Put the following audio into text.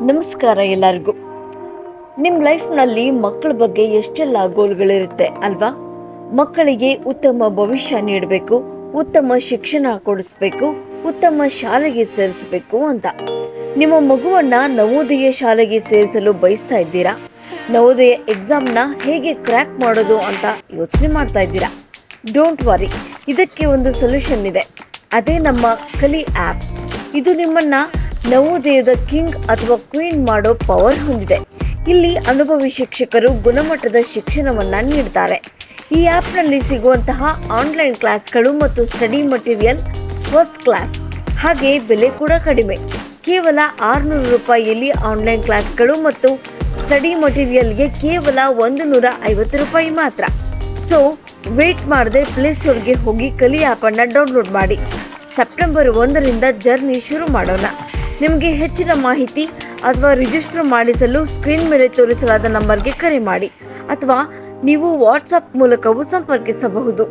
ನಮಸ್ಕಾರ ಎಲ್ಲರಿಗೂ. ನಿಮ್ಮ ಲೈಫ್ನಲ್ಲಿ ಮಕ್ಕಳ ಬಗ್ಗೆ ಎಷ್ಟೆಲ್ಲ ಗೋಲ್ಗಳಿರುತ್ತೆ ಅಲ್ವಾ? ಮಕ್ಕಳಿಗೆ ಉತ್ತಮ ಭವಿಷ್ಯ ನೀಡಬೇಕು, ಉತ್ತಮ ಶಿಕ್ಷಣ ಕೊಡಿಸ್ಬೇಕು, ಉತ್ತಮ ಶಾಲೆಗೆ ಸೇರಿಸಬೇಕು ಅಂತ. ನಿಮ್ಮ ಮಗುವನ್ನ ನವೋದಯ ಶಾಲೆಗೆ ಸೇರಿಸಲು ಬಯಸ್ತಾ ಇದ್ದೀರಾ? ನವೋದಯ ಎಕ್ಸಾಮ್ನ ಹೇಗೆ ಕ್ರ್ಯಾಕ್ ಮಾಡೋದು ಅಂತ ಯೋಚನೆ ಮಾಡ್ತಾ ಇದ್ದೀರಾ? ಡೋಂಟ್ ವರಿ, ಇದಕ್ಕೆ ಒಂದು ಸೊಲ್ಯೂಷನ್ ಇದೆ. ಅದೇ ನಮ್ಮ ಕಲಿ ಆ್ಯಪ್. ಇದು ನಿಮ್ಮನ್ನ ನವೋದಯದ ಕಿಂಗ್ ಅಥವಾ ಕ್ವೀನ್ ಮಾಡೋ ಪವರ್ ಹೊಂದಿದೆ. ಇಲ್ಲಿ ಅನುಭವಿ ಶಿಕ್ಷಕರು ಗುಣಮಟ್ಟದ ಶಿಕ್ಷಣವನ್ನ ನೀಡ್ತಾರೆ. ಈ ಆ್ಯಪ್ನಲ್ಲಿ ಸಿಗುವಂತಹ ಆನ್ಲೈನ್ ಕ್ಲಾಸ್ಗಳು ಮತ್ತು ಸ್ಟಡಿ ಮಟೀರಿಯಲ್ ಫಸ್ಟ್ ಕ್ಲಾಸ್. ಹಾಗೆ ಬೆಲೆ ಕೂಡ ಕಡಿಮೆ, ಕೇವಲ 600 ರೂಪಾಯಿಯಲ್ಲಿ ಆನ್ಲೈನ್ ಕ್ಲಾಸ್ಗಳು ಮತ್ತು ಸ್ಟಡಿ ಮಟೀರಿಯಲ್ಗೆ ಕೇವಲ 150 ರೂಪಾಯಿ ಮಾತ್ರ. ಸೊ ವೇಟ್ ಮಾಡದೆ ಪ್ಲೇಸ್ಟೋರ್ಗೆ ಹೋಗಿ ಕಲಿ ಆ್ಯಪನ್ನು ಡೌನ್ಲೋಡ್ ಮಾಡಿ. ಸೆಪ್ಟೆಂಬರ್ 1ರಿಂದ ಜರ್ನಿ ಶುರು ಮಾಡೋಣ. ನಿಮಗೆ ಹೆಚ್ಚಿನ ಮಾಹಿತಿ ಅಥವಾ ರಿಜಿಸ್ಟರ್ ಮಾಡಿಸಲು ಸ್ಕ್ರೀನ್ ಮೇಲೆ ತೋರಿಸಲಾದ ನಂಬರ್ಗೆ ಕರೆ ಮಾಡಿ ಅಥವಾ ನೀವು ವಾಟ್ಸಪ್ ಮೂಲಕವೂ ಸಂಪರ್ಕಿಸಬಹುದು.